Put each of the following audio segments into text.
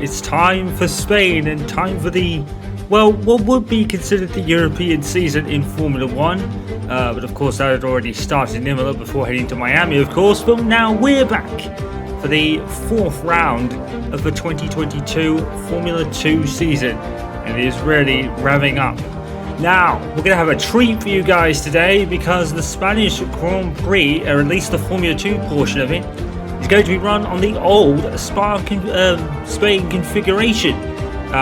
it's time for Spain and time for the, well, what would be considered the European season in Formula 1. But of course that had already started in Imola before heading to Miami, of course. But now we're back for the fourth round of the 2022 Formula 2 season. And it is really revving up. Now, we're going to have a treat for you guys today because the Spanish Grand Prix, or at least the Formula 2 portion of it, is going to be run on the old Spain configuration.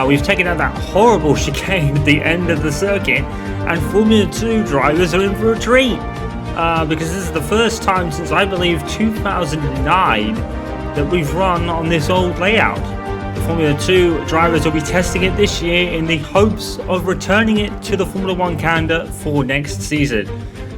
We've taken out that horrible chicane at the end of the circuit, and Formula 2 drivers are in for a treat. Because this is the first time since, I believe, 2009 that we've run on this old layout. The Formula 2 drivers will be testing it this year in the hopes of returning it to the Formula 1 calendar for next season.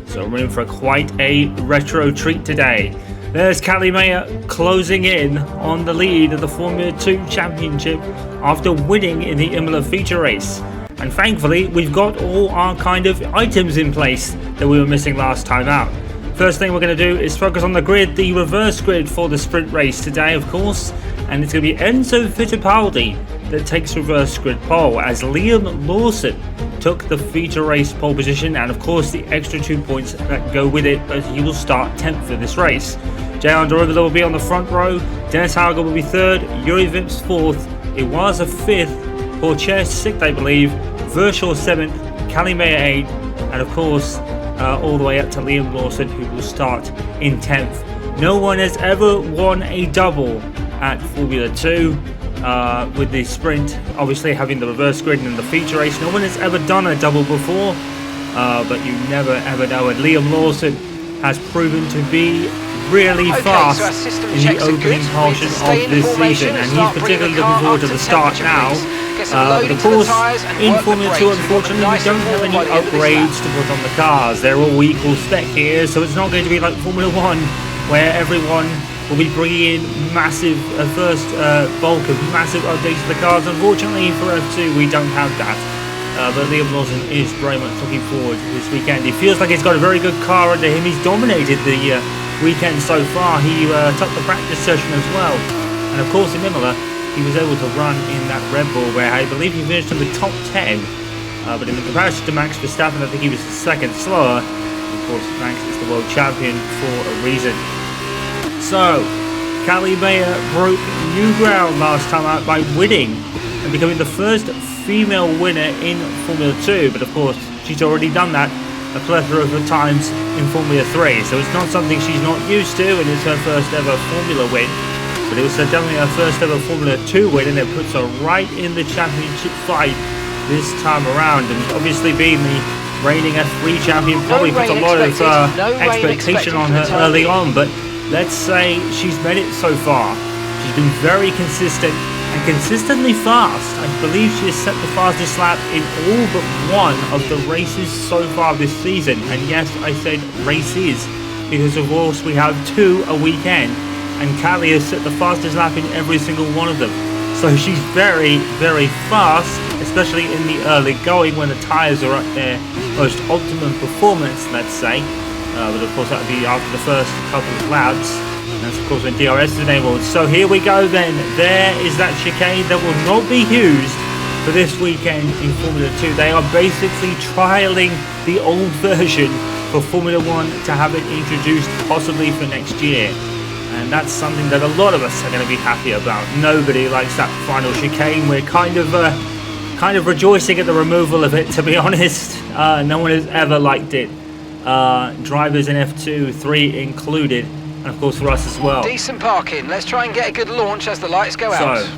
So we're in for quite a retro treat today. There's Calimea closing in on the lead of the Formula 2 Championship after winning in the Imola feature race. And thankfully, we've got all our kind of items in place that we were missing last time out. First thing we're going to do is focus on the grid, the reverse grid for the sprint race today, of course. And it's going to be Enzo Fittipaldi that takes reverse grid pole, as Liam Lawson took the feature race pole position, and of course the extra 2 points that go with it, as he will start 10th for this race. Jehan Derivada will be on the front row, Dennis Hauger will be 3rd, Yuri Vips 4th, Iwasa 5th, Porches 6th I believe, Verschoor 7th, Calimea 8th, and of course all the way up to Liam Lawson, who will start in 10th. No one has ever won a double at Formula 2 with the sprint, obviously having the reverse grid and the feature race. No one has ever done a double before, but you never ever know. And Liam Lawson has proven to be really fast in the opening portion of this season, and he's particularly looking forward to the start now. But of course, in Formula 2, unfortunately, we don't have any upgrades to put on the cars. They're all equal spec here, so it's not going to be like Formula 1, where everyone will be bringing in massive first bulk of massive updates to the cars. Unfortunately for F2 we don't have that, but Liam Lawson is very much looking forward to this weekend. He feels like he's got a very good car under him. He's dominated the weekend so far. He took the practice session as well, and of course in Imola he was able to run in that Red Bull where I believe he finished in the top 10, but in the comparison to Max Verstappen I think he was the second slower. Of course Max is the world champion for a reason. So, Calimea broke new ground last time out by winning and becoming the first female winner in Formula 2. But of course, she's already done that a plethora of times in Formula 3. So it's not something she's not used to, and it's her first ever Formula win. But it was definitely her first ever Formula 2 win, and it puts her right in the championship fight this time around. And obviously being the reigning F3 champion probably puts a lot of expectation on her early on. But let's say she's made it so far. She's been very consistent and consistently fast. I believe she has set the fastest lap in all but one of the races so far this season. And yes, I said races, because of course we have 2 a weekend, and Cali has set the fastest lap in every single one of them. So she's very, very fast, especially in the early going when the tyres are at their most optimum performance, let's say. But of course that would be after the first couple of laps, and that's of course when DRS is enabled. So here we go then. There is that chicane that will not be used for this weekend in Formula 2. They are basically trialling the old version for Formula 1 to have it introduced possibly for next year. And that's something that a lot of us are going to be happy about. Nobody likes that final chicane. We're kind of rejoicing at the removal of it, to be honest. No one has ever liked it. Drivers in F2, 3 included, and of course for us as well. Decent parking. Let's try and get a good launch as the lights go out. So,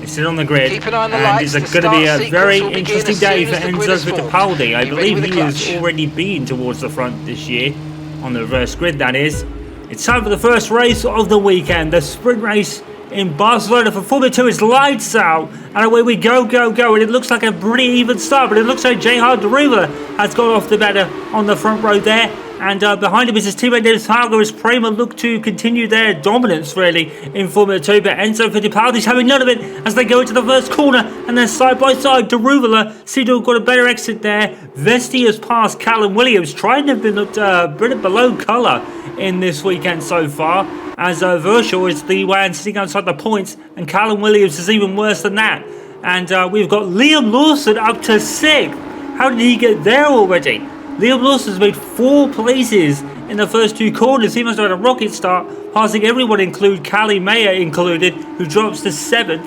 they sit on the grid, keep an eye on the and lights. it's going to be a very interesting day for Enzo Fittipaldi. I believe he has already been towards the front this year, on the reverse grid that is. It's time for the first race of the weekend, the sprint race in Barcelona for Formula 2. Is lights out, and away we go, and it looks like a pretty even start, but it looks like Jehan Derivada has got off the better on the front row there, and behind him is his teammate Dennis Hauger as Prema look to continue their dominance really in Formula 2, but Enzo Fittipaldi's having none of it as they go into the first corner, and then side by side Derivada seem to have got a better exit there. Vesti has passed Callum Williams, trying to have been looked a bit below colour in this weekend so far. as Verschoor is the one sitting outside the points, and Callum Williams is even worse than that. And we've got Liam Lawson up to 6th. How did he get there already? Liam Lawson's made 4 places in the first 2 corners. He must have had a rocket start, passing everyone, include Callie Mayer included, who drops to 7th.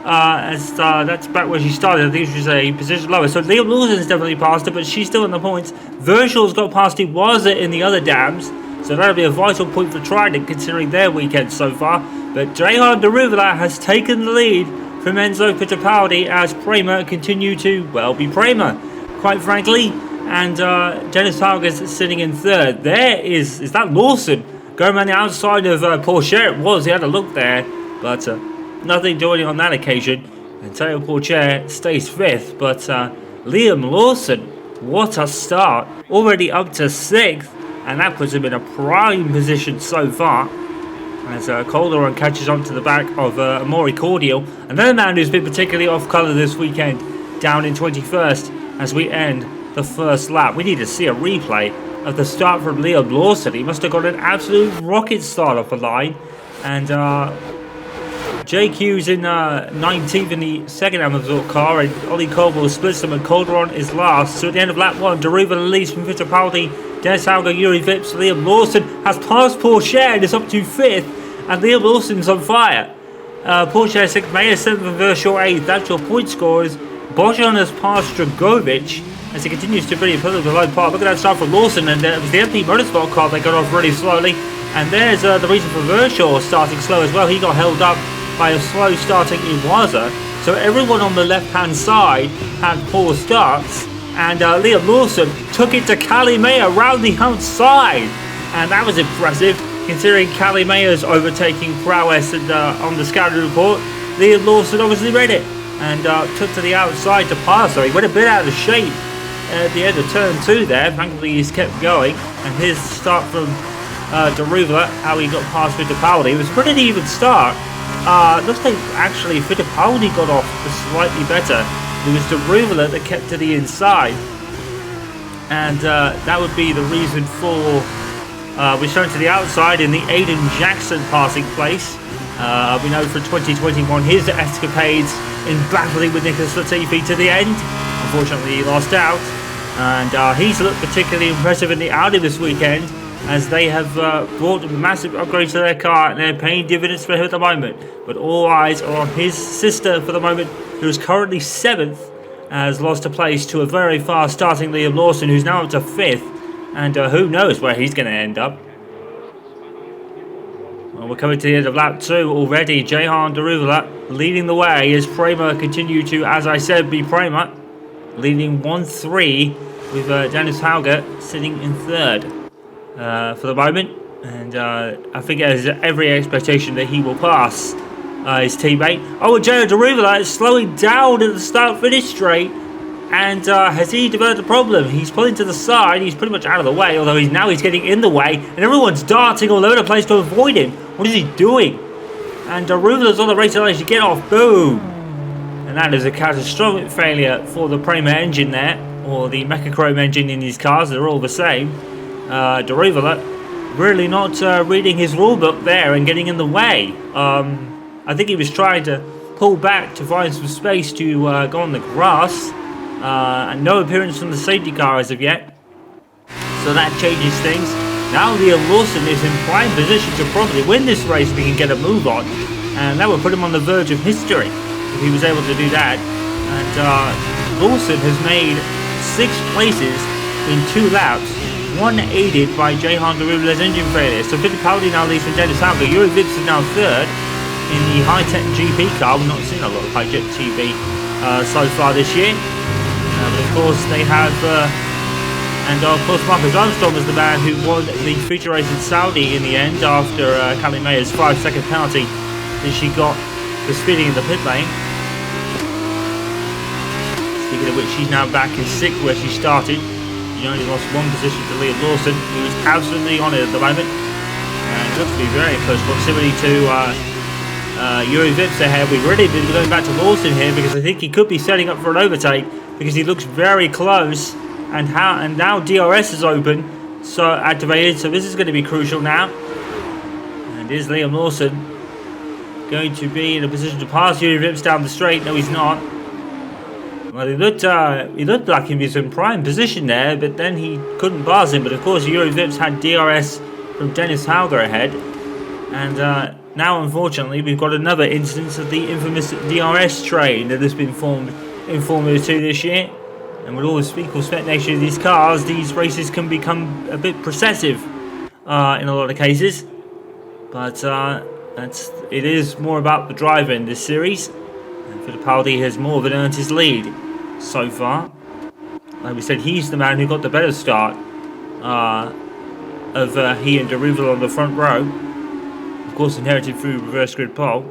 That's back where she started. I think she was a position lower. So Liam Lawson's definitely passed her, but she's still in the points. Verschoor's got past Iwasa in the other dams, so that'll be a vital point for Trident considering their weekend so far. But Jehan Deruvela has taken the lead from Enzo Fittipaldi as Prema continue to, well, be Prema, quite frankly. And Dennis Hauger's sitting in 3rd. There is that Lawson going around the outside of Pourchaire? It was, he had a look there, but nothing doing on that occasion. And Taylor Pourchaire stays 5th, but Liam Lawson, what a start. Already up to 6th, and that puts him in a prime position so far. As Calderon catches on to the back of Amaury Cordial. Another man who's been particularly off colour this weekend, down in 21st as we end the first lap. We need to see a replay of the start from Liam Lawson. He must have got an absolute rocket start off the line. And JQ's in 19th in the second Amazon car, and Ollie Colville splits them, and Calderon is last. So at the end of lap 1, Deruvela leads from Fittipaldi, Dennis Hauger, Yuri Vips. Liam Lawson has passed Pourchaire and is up to 5th, and Liam Lawson's on fire. Pourchaire 6th, Mayer 7th, and Verschoor 8th. That's your point scorers. Bojan has passed Dragovic as he continues to really pull the low part. Look at that start from Lawson, and it was the empty motorsport car that got off really slowly. And there's the reason for Verschoor starting slow as well. He got held up by a slow starting Iwasa. So everyone on the left hand side had poor starts, and Liam Lawson took it to Callie Mayer around the outside, and that was impressive considering Callie Mayer's overtaking prowess. And on the scouting report, Liam Lawson obviously read it and took to the outside to pass. So he went a bit out of shape at the end of turn 2 there. Thankfully he's kept going, and his start from Deruvela, how he got past Fittipaldi, it was a pretty even start. Looks like actually Fittipaldi got off slightly better. It was Deruvela that kept to the inside, and that would be the reason for return to the outside in the Aiden Jackson passing place. We know from 2021 his escapades in battling with Nicholas Latifi to the end. Unfortunately he lost out, and he's looked particularly impressive in the Audi this weekend, as they have brought massive upgrades to their car, and they're paying dividends for him at the moment. But all eyes are on his sister for the moment, who is currently 7th, has lost a place to a very fast starting Liam Lawson, who's now up to 5th, and who knows where he's going to end up. Well, we're coming to the end of lap 2 already. Jehan Deruvela leading the way as Prema continue to, as I said, be Prema, leading 1-3 with Dennis Hauger sitting in 3rd. For the moment, and I think there's every expectation that he will pass his teammate. Oh, and Jehan Deruvela is slowing down at the start-finish straight, and has he developed a problem? He's pulling to the side, he's pretty much out of the way, although he's getting in the way, and everyone's darting all over the place to avoid him. What is he doing? And Deruvela's on the race line to get off. Boom! And that is a catastrophic failure for the Prema engine there, or the Mechachrome engine in these cars. They're all the same. Deruvela really not reading his rulebook there and getting in the way. I think he was trying to pull back to find some space to go on the grass, and no appearance from the safety car as of yet, so that changes things. Now Liam Lawson is in prime position to probably win this race if he can get a move on, and that would put him on the verge of history if he was able to do that. And Lawson has made 6 places in 2 laps, one aided by Jehan Deruvela's engine failure. So Fittipaldi now leads from Dennis Hauger. Yuri Vips is now 3rd in the high-tech GP car. We've not seen a lot of high-tech GP so far this year. But of course they have, and of course Marcus Armstrong was the man who won the feature race in Saudi in the end after Callie Mayer's 5-second penalty that she got for speeding in the pit lane. Speaking of which, she's now back in 6th where she started. He only lost 1 position to Liam Lawson, who is absolutely on it at the moment, and looks to be very close proximity to Yuri Vips ahead. We've really been going back to Lawson here because I think he could be setting up for an overtake, because he looks very close, and now DRS is open, so activated. So this is going to be crucial now. And is Liam Lawson going to be in a position to pass Yuri Vips down the straight? No, he's not. Well, he looked like he was in prime position there, but then he couldn't pass him. But of course, Yuri Vips had DRS from Dennis Hauger ahead. And now, unfortunately, we've got another instance of the infamous DRS train that has been formed in Formula 2 this year. And with all the equal spec nature of these cars, these races can become a bit processive in a lot of cases. But it is more about the driver in this series. And Fittipaldi has more than earned his lead so far. Like we said, he's the man who got the better start of he and Deruval on the front row. Of course, inherited through reverse grid pole.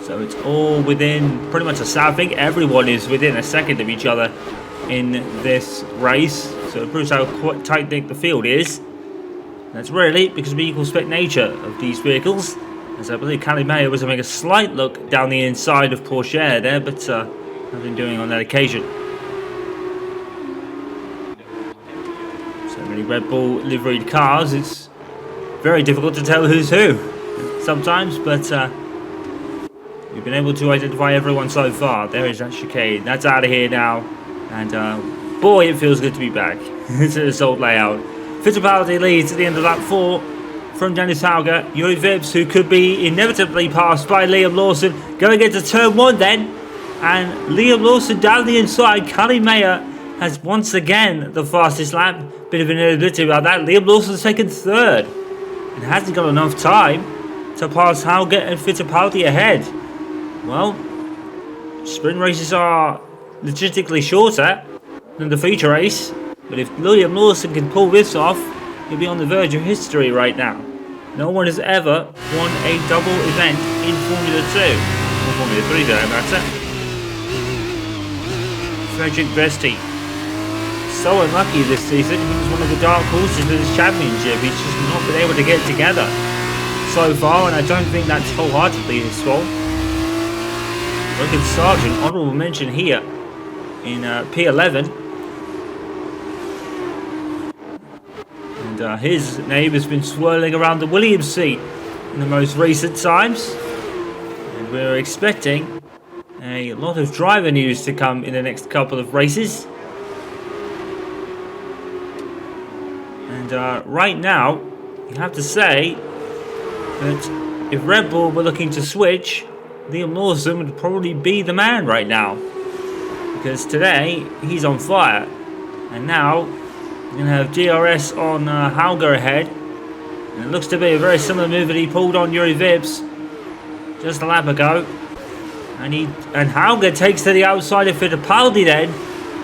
So it's all within pretty much I think everyone is within a second of each other in this race. So it proves how quite tight-knit the field is. That's really because of the equal spec nature of these vehicles. As I believe Cali Mayer was having a slight look down the inside of Porsche there, but nothing doing on that occasion. So many Red Bull liveried cars, it's very difficult to tell who's who sometimes, but we've been able to identify everyone so far. There is that chicane. That's out of here now. And boy, it feels good to be back to this old layout. Fittipaldi leads at the end of lap 4 from Dennis Hauger. Yuri Vips, who could be inevitably passed by Liam Lawson, going into turn 1 then. And Liam Lawson down the inside. Cali Mayer has once again the fastest lap. Bit of an inability about that. Liam Lawson's taken 3rd. And hasn't got enough time to pass Hauger and Fittipaldi ahead. Well, sprint races are logistically shorter than the feature race. But if Liam Lawson can pull this off, he'll be on the verge of history right now. No one has ever won a double event in Formula 2. Or Formula 3 for that matter. Frederick Vesti. So unlucky this season. He was one of the dark horses of this championship. He's just not been able to get together so far, and I don't think that's wholeheartedly his fault. Logan Sargent, honourable mention here in P11. And his name has been swirling around the Williams seat in the most recent times. And we're expecting a lot of driver news to come in the next couple of races. And right now, you have to say that if Red Bull were looking to switch, Liam Lawson would probably be the man right now. Because today, he's on fire. And now, we're going to have DRS on Hauger ahead. And it looks to be a very similar move that he pulled on Yuri Vips just a lap ago. And Hauger takes to the outside of Fittipaldi then.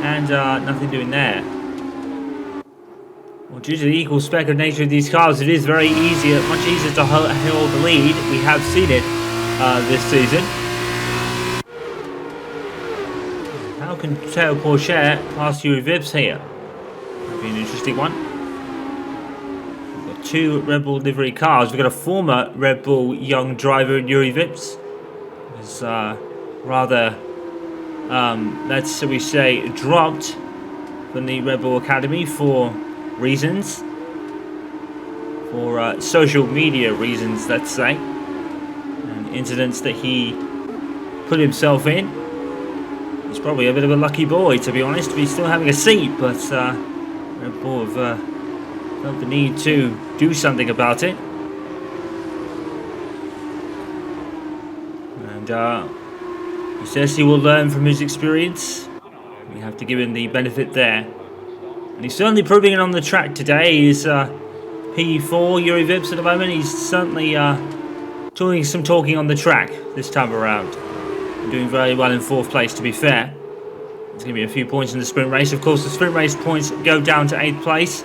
And nothing doing there. Well, due to the equal spec of nature of these cars, it is very easier, much easier to hold the lead. We have seen it this season. How can Teo Porsche pass Yuri Vips here? That'd be an interesting one. We've got 2 Red Bull livery cars. We've got a former Red Bull young driver in Yuri Vips. Who's rather, let's we say, dropped from the Red Bull Academy for reasons. For social media reasons, let's say. And incidents that he put himself in. He's probably a bit of a lucky boy, to be honest, to be still having a seat, but Red Bull have felt the need to do something about it. And he says he will learn from his experience. We have to give him the benefit there. And he's certainly proving it on the track today. He's P4 Yuri Vips at the moment. He's certainly doing some talking on the track this time around. Doing very well in 4th place, to be fair. There's going to be a few points in the sprint race. Of course, the sprint race points go down to 8th place.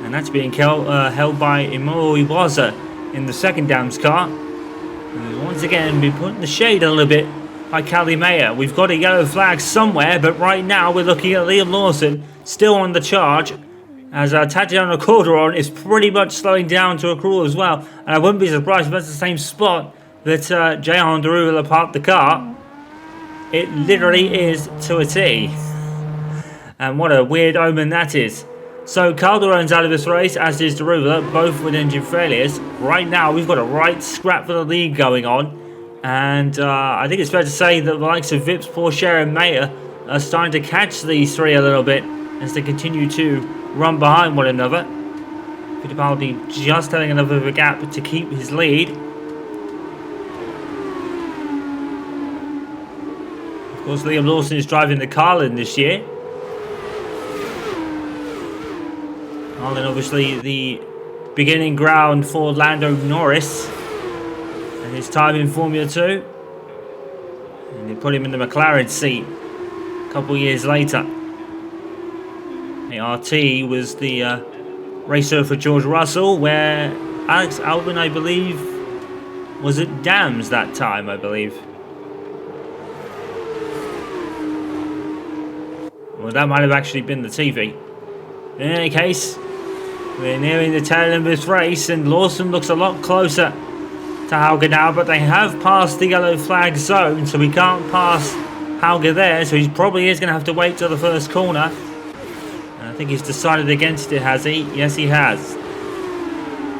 And that's being held by Amuyu Iwasa in the second Dams car. And once again, been put in the shade a little bit by Cali Mayer. We've got a yellow flag somewhere, but right now we're looking at Liam Lawson still on the charge. As Tatiana Calderon is pretty much slowing down to a crawl as well. And I wouldn't be surprised if that's the same spot that Jehan Deruval parked the car. It literally is to a T. And what a weird omen that is. So Calderon's out of this race, as is Deruva, both with engine failures. Right now, we've got a right scrap for the lead going on. And I think it's fair to say that the likes of Vips, Porsche and Mayer are starting to catch these three a little bit as they continue to run behind one another. Fittipaldi just having enough of a gap to keep his lead. Of course, Liam Lawson is driving the Carlin this year. Carlin obviously the beginning ground for Lando Norris and his time in Formula 2. And they put him in the McLaren seat a couple years later. ART was the racer for George Russell, where Alex Albon, I believe, was at Dams that time, I believe. Well, that might have actually been the TV. In any case, we're nearing the tail end of this race, and Lawson looks a lot closer to Hauger now, but they have passed the yellow flag zone, so we can't pass Hauger there, so he probably is going to have to wait till the first corner. And I think he's decided against it, has he? Yes, he has.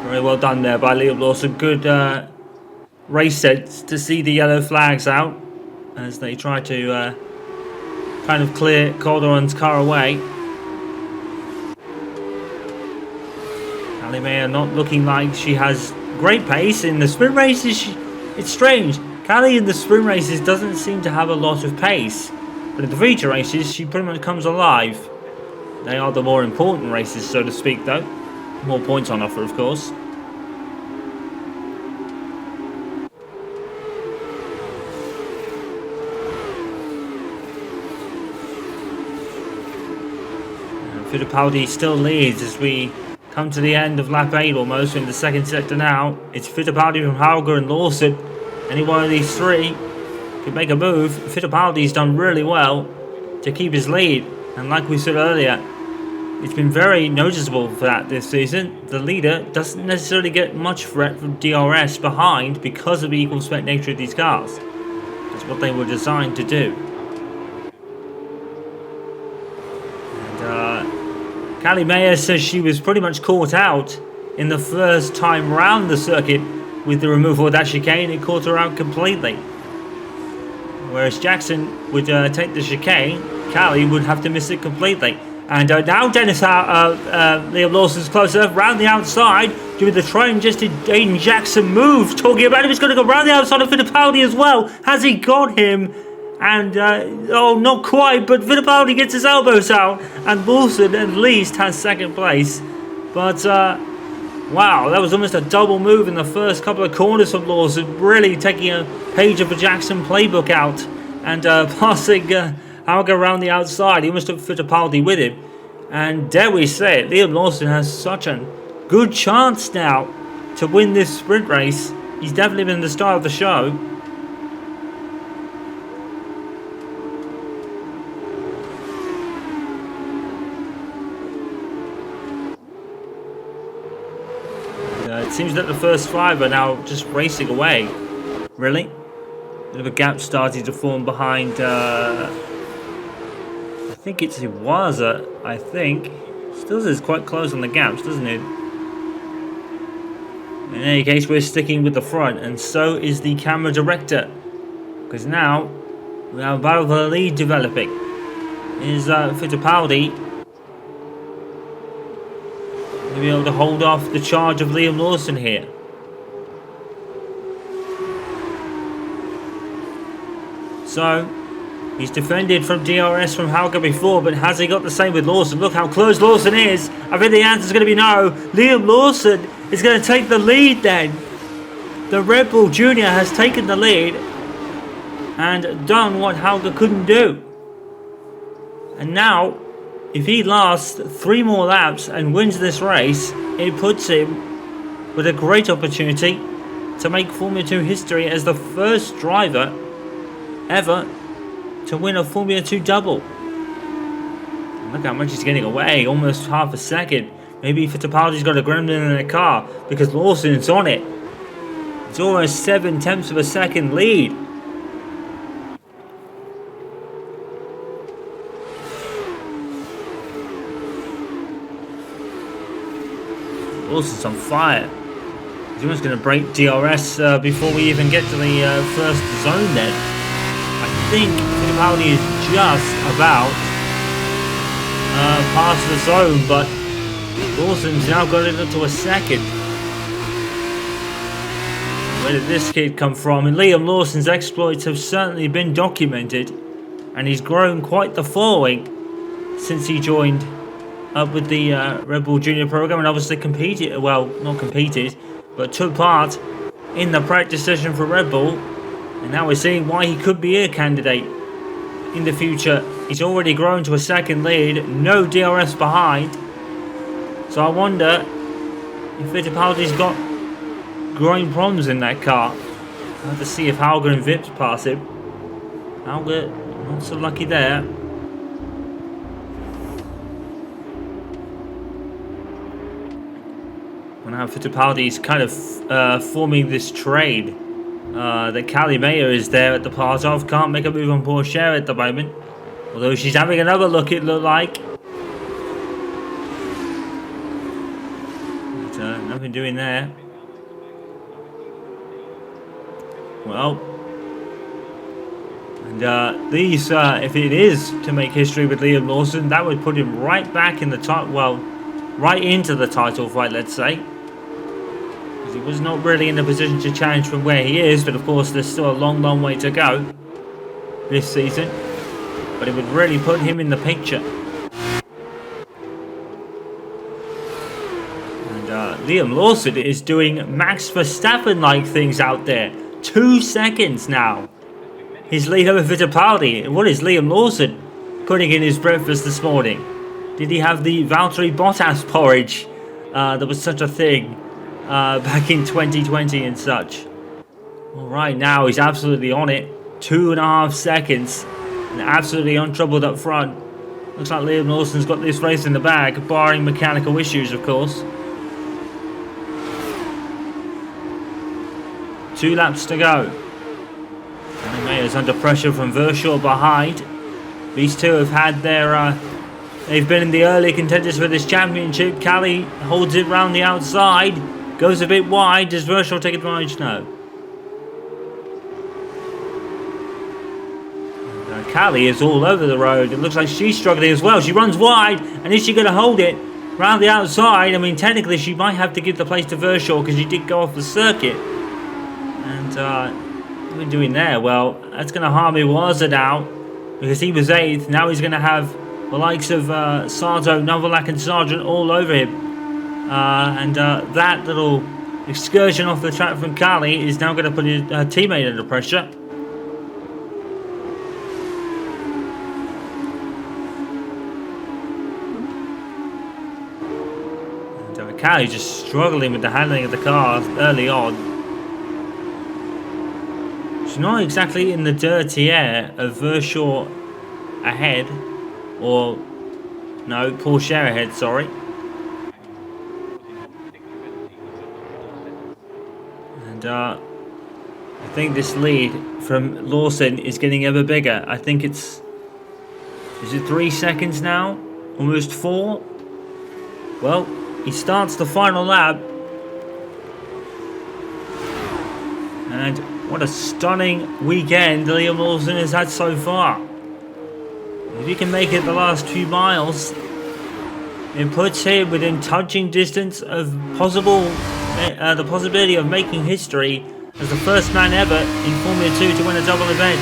Very well done there by Liam Lawson. Good race sense to see the yellow flags out as they try to kind of clear Calderon's car away. Callie not looking like she has great pace in the sprint races. It's strange. Callie in the sprint races doesn't seem to have a lot of pace, but in the feature races she pretty much comes alive. They are the more important races, so to speak, though. More points on offer, of course. Fittipaldi still leads as we come to the end of lap 8 almost in the second sector now. It's Fittipaldi from Hauger and Lawson. Any one of these three could make a move. Fittipaldi's done really well to keep his lead. And like we said earlier, it's been very noticeable for that this season. The leader doesn't necessarily get much threat from DRS behind because of the equal spec nature of these cars. That's what they were designed to do. Callie Mayer says she was pretty much caught out in the first time round the circuit with the removal of that chicane. It caught her out completely. Whereas Jackson would take the chicane, Callie would have to miss it completely. And now Dennis Liam Lawson's closer, round the outside, doing the try-ingested Aiden Jackson move, talking about him. He's going to go round the outside of Fittipaldi as well. Has he got him? And, oh, not quite, but Fittipaldi gets his elbows out, and Lawson at least has second place. But, wow, that was almost a double move in the first couple of corners from Lawson, really taking a page of the Jackson playbook out, and passing Hauger around the outside. He almost took Fittipaldi with him. And dare we say it, Liam Lawson has such a good chance now to win this sprint race. He's definitely been the star of the show. It seems that the first five are now just racing away. Really? Bit of a gap starting to form behind, I think it's Iwasa, I think. Still is quite close on the gaps, doesn't it? In any case, we're sticking with the front, and so is the camera director. Because now, we have a battle for the lead developing. Is Fittipaldi to be able to hold off the charge of Liam Lawson here? So, he's defended from DRS from Hauger before, but has he got the same with Lawson? Look how close Lawson is. I think the answer is going to be no. Liam Lawson is going to take the lead then. The Red Bull Junior has taken the lead and done what Hauger couldn't do. And now, if he lasts 3 more laps and wins this race, it puts him with a great opportunity to make Formula 2 history as the first driver ever to win a Formula 2 double. And look how much he's getting away, almost half a second. Maybe Fittipaldi's got a gremlin in the car because Lawson's on it. It's almost 7/10 of a second lead. Lawson's on fire. He's almost going to break DRS before we even get to the first zone then. I think Fittipaldi is just about past the zone, but Lawson's now got it up to a second. Where did this kid come from? And Liam Lawson's exploits have certainly been documented, and he's grown quite the following since he joined up with the Red Bull Junior program, and obviously competed, well, not competed, but took part in the practice session for Red Bull. And now we're seeing why he could be a candidate in the future. He's already grown to a second lead, no DRS behind. So I wonder if Fittipaldi's got growing problems in that car. I'll have to see if Hauger and Vips pass him. Hauger, not so lucky there. And now Fittipaldi's kind of forming this trade. That Callie Mayer is there at the part of. Can't make a move on Porsche at the moment. Although she's having another look, it looked like. But, nothing doing there. Well, and these, if it is to make history with Liam Lawson, that would put him right back in the title, well, right into the title fight, let's say. Because he was not really in a position to challenge from where he is, but of course there's still a long, long way to go this season. But it would really put him in the picture. And Liam Lawson is doing Max Verstappen-like things out there. 2 seconds now. His lead over Fittipaldi. What is Liam Lawson putting in his breakfast this morning? Did he have the Valtteri Bottas porridge? There was such a thing back in 2020 and such. Well, right now he's absolutely on it. 2.5 seconds. And absolutely untroubled up front. Looks like Liam Lawson's got this race in the bag, barring mechanical issues, of course. 2 laps to go. Callie Mayer's under pressure from Verschoor behind. These two have had their... they've been in the early contenders for this championship. Callie holds it round the outside. Goes a bit wide. Does Verschoor take advantage? No. Callie is all over the road. It looks like she's struggling as well. She runs wide. And is she going to hold it round the outside? I mean, technically she might have to give the place to Verschoor because she did go off the circuit. And what are we doing there? Well, that's going to harm Iwasa now because he was 8th. Now he's going to have the likes of Sarto, Novalak and Sargent all over him. And that little excursion off the track from Callie is now going to put his teammate under pressure. And Callie just struggling with the handling of the car early on. She's not exactly in the dirty air of Verschoor ahead, or no, Porsche ahead, sorry. And I think this lead from Lawson is getting ever bigger. I think it's, is it 3 seconds now? Almost 4? Well, he starts the final lap. And what a stunning weekend Liam Lawson has had so far. If he can make it the last few miles, it puts him within touching distance of the possibility of making history as the first man ever in Formula 2 to win a double event.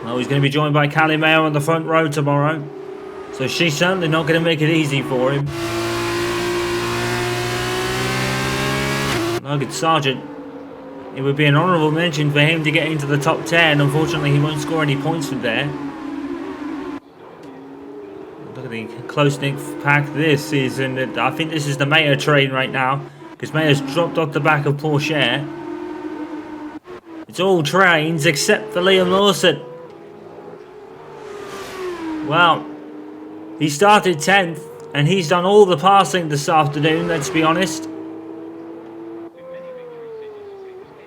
Well, he's going to be joined by Callie Mayer on the front row tomorrow, so she's certainly not going to make it easy for him. Logan Sargent, it would be an honourable mention for him to get into the top 10. Unfortunately, he won't score any points from there. Look at the close-knit pack this is, and I think this is the Mayer train right now, because Mayer's dropped off the back of Porsche. It's all trains except for Liam Lawson. Well, he started 10th, and he's done all the passing this afternoon, let's be honest.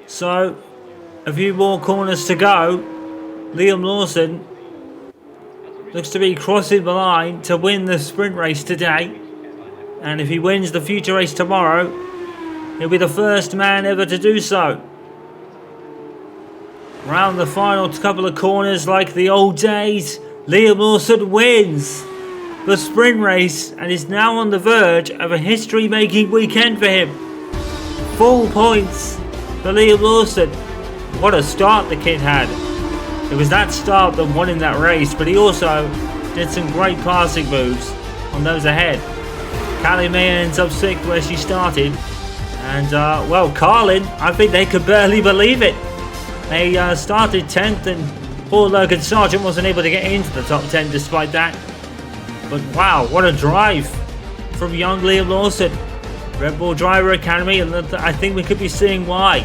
So, a few more corners to go. Liam Lawson looks to be crossing the line to win the sprint race today. And if he wins the future race tomorrow, he'll be the first man ever to do so. Round the final couple of corners like the old days, Liam Lawson wins the sprint race and is now on the verge of a history-making weekend for him. Full points for Liam Lawson. What a start the kid had. It was that start that won him that race, but he also did some great passing moves on those ahead. Callie May ends up 6th where she started. And, well, Carlin, I think they could barely believe it. They started 10th and poor Logan Sargent wasn't able to get into the top 10 despite that. But wow, what a drive from young Liam Lawson. Red Bull Driver Academy, and I think we could be seeing why.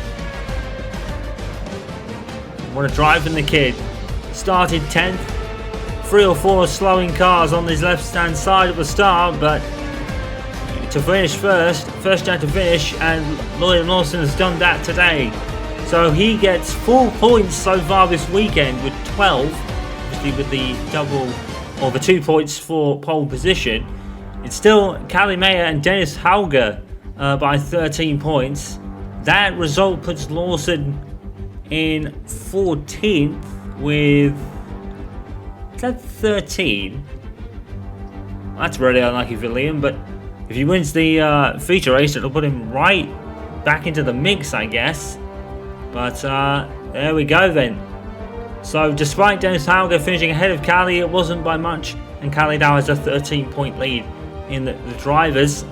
What a drive from the kid. Started 10th. 3 or 4 slowing cars on his left-hand side at the start, but to finish first down to finish, and Liam Lawson has done that today. So he gets 4 points so far this weekend with 12, obviously with the double, or the 2 points for pole position. It's still Callie Mayer and Dennis Hauger by 13 points. That result puts Lawson in 14th with, is that 13? That's really unlucky for Liam, but if he wins the feature race, it'll put him right back into the mix, I guess. But there we go then. So despite Dennis Hauger finishing ahead of Callie, it wasn't by much, and Callie now has a 13-point lead in the drivers.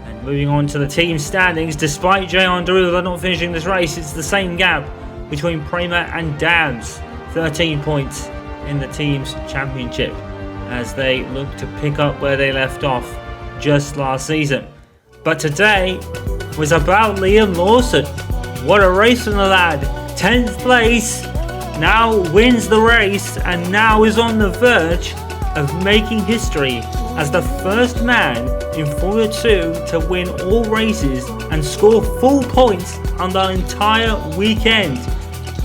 And moving on to the team standings, despite Jehan Derulo not finishing this race, it's the same gap between Prema and Dams. 13 points in the team's championship as they look to pick up where they left off just last season. But today was about Liam Lawson. What a race from the lad. 10th place, now wins the race and now is on the verge of making history as the first man in Formula 2 to win all races and score full points on the entire weekend.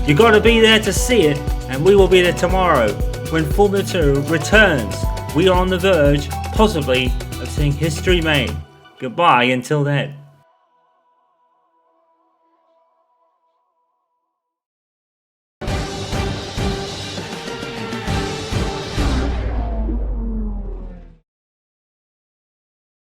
You got to be there to see it, and we will be there tomorrow when Formula 2 returns. We are on the verge, possibly, of seeing history made. Goodbye until then.